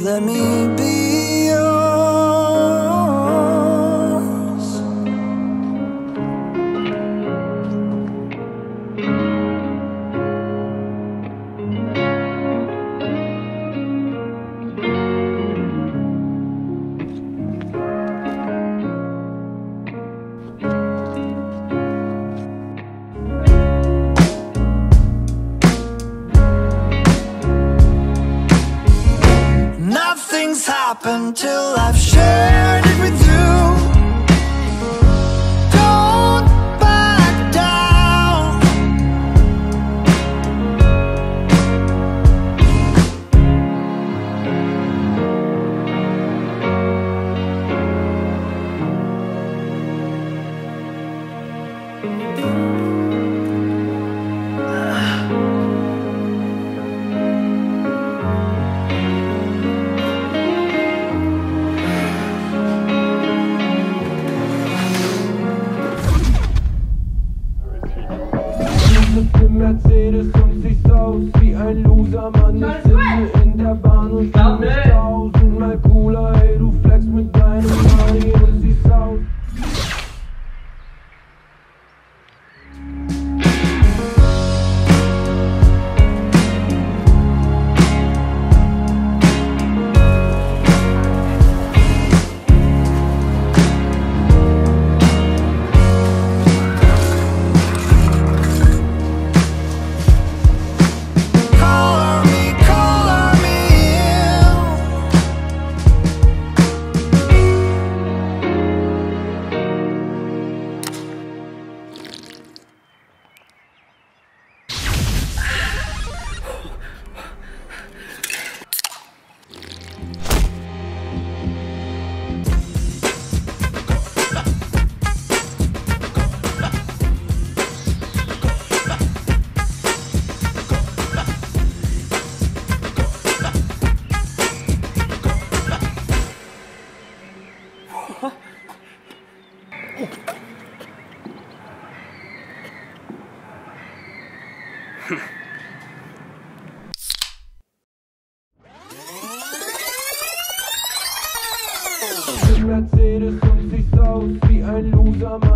Let me be yours. Nothing's happened till I've shared it with you. Don't back down. Mercedes und siehst aus wie ein Loser, Mann. Ich sitze in der Bahn und fühl mich tausendmal cooler. Hey, du flexst mit deinem Money und siehst aus. Mercedes und siehst aus wie ein Loser, Mann.